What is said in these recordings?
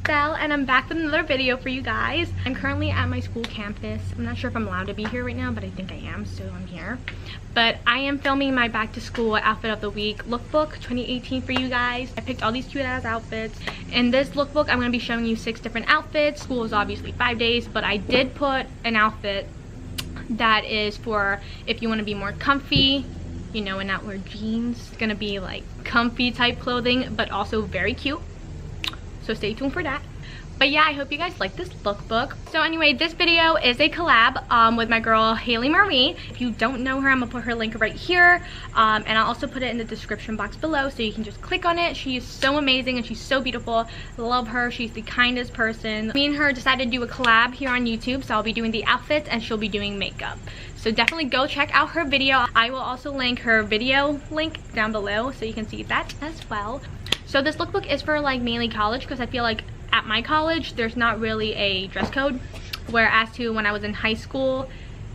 Belle, and I'm back with another video for you guys. I'm currently at my school campus. I'm not sure if I'm allowed to be here right now, but I think I am, so I'm here. But I am filming my back to school outfit of the week lookbook 2018 for you guys. I picked all these cute ass outfits. In this lookbook, I'm going to be showing you 6 different outfits. School is obviously 5 days, but I did put an outfit that is for if you want to be more comfy, you know, and not wear jeans. It's going to be like comfy type clothing, but also very cute. So stay tuned for that. But yeah, I hope you guys like this lookbook. So anyway, this video is a collab with my girl Haley Marie. If you don't know her, I'm gonna put her link right here, and I'll also put it in the description box below, so you can just click on it. She is so amazing and she's so beautiful. Love her. She's the kindest person. Me and her decided to do a collab here on YouTube, so I'll be doing the outfits and she'll be doing makeup. So definitely go check out her video. I will also link her video link down below so you can see that as well. So this lookbook is for like mainly college, because I feel like at my college there's not really a dress code, whereas to when I was in high school,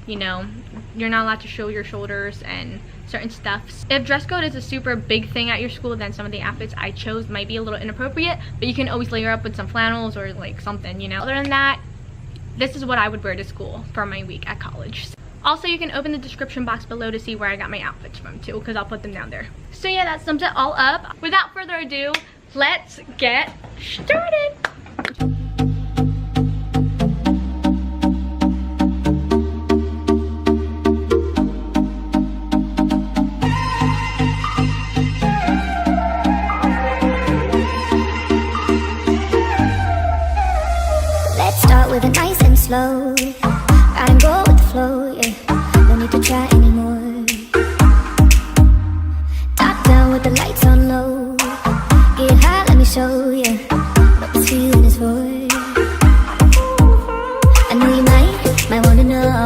you know, you're not allowed to show your shoulders and certain stuff. If dress code is a super big thing at your school, then some of the outfits I chose might be a little inappropriate, but you can always layer up with some flannels or like something, you know. Other than that, this is what I would wear to school for my week at college. Also, you can open the description box below to see where I got my outfits from too, because I'll put them down there. So yeah, that sums it all up. Without further ado, let's get started. Let's start with it nice and slow. Gotta go with the flow, yeah. No need to try anymore. Top down with the lights on low. Get high, let me show ya what this feeling is for. I know you might wanna know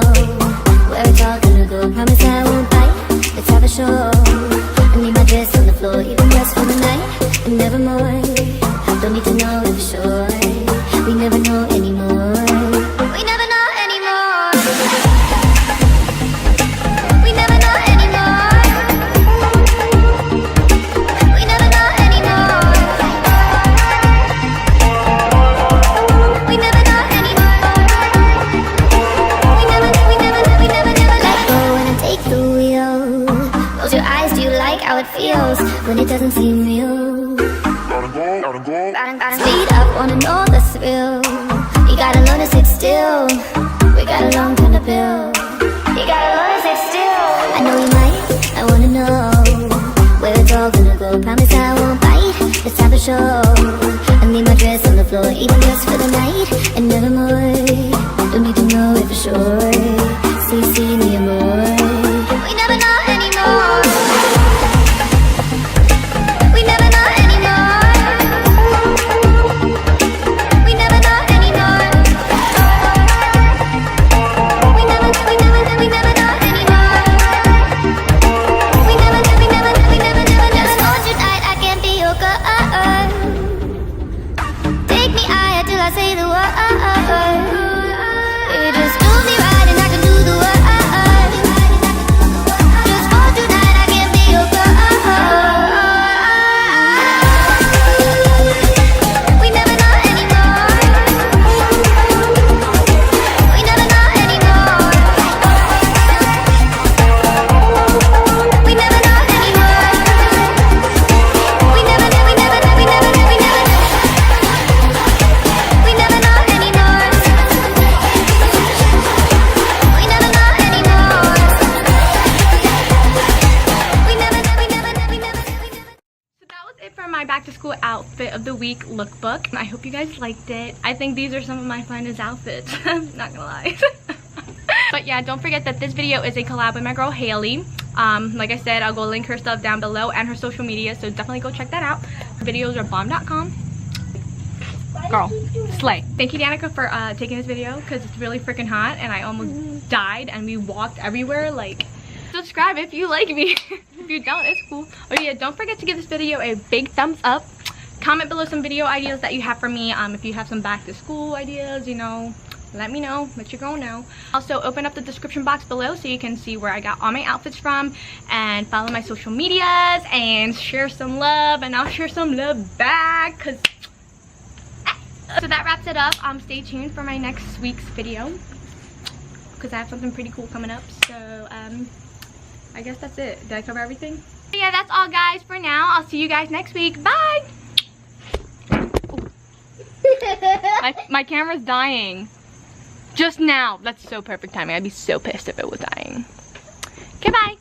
where it's all gonna go. Promise I won't bite, let's have a show. I need my dress on the floor, even just for the night and nevermore. Don't need to know if for sure. We never know anymore. We never know anymore. We never know anymore. We never know anymore. We never know anymore. We never let go when I take the wheel. Close your eyes, do you like how it feels when it doesn't seem real? Speed up, wanna know the thrill. You gotta learn to sit still. We got a long time to build. You gotta learn to sit still. I know you might, I wanna know where it's all gonna go. Promise I won't bite, let's have a show. I need my dress on the floor, even just for the night and nevermore. Don't need to know it for sure. See me more. We never know anymore. We never know anymore. We never know anymore. We never know anymore. We never. Just for tonight, I can be your girl. Take me higher till I say the word. Baby, just do me right and I can do the word. Just for tonight, I can be your girl. We never know anymore. We never know anymore. We never know anymore. We never know. We never know anymore. We never know anymore. So that was it for my back to school outfit of the week lookbook. I hope you guys liked it. I think these are some of my finest outfits. I'm not gonna lie. But yeah, don't forget that this video is a collab with my girl Haley. Like I said, I'll go link her stuff down below and her social media, so definitely go check that out. Her videos are bomb.com. Girl, slay. Thank you, Danica, for taking this video, because it's really freaking hot and I almost died and we walked everywhere. Like, subscribe if you like me. If you don't, it's cool. Oh yeah, don't forget to give this video a big thumbs up. Comment below some video ideas that you have for me. If you have some back to school ideas, you know, let me know. Let your girl know. Also, open up the description box below so you can see where I got all my outfits from, and follow my social medias and share some love, and I'll share some love back, because So that wraps it up. Stay tuned for my next week's video because I have something pretty cool coming up. So I guess that's it. Did I cover everything? But yeah, that's all guys for now. I'll see you guys next week. Bye. My camera's dying. Just now. That's so perfect timing. I'd be so pissed if it was dying. Okay, bye.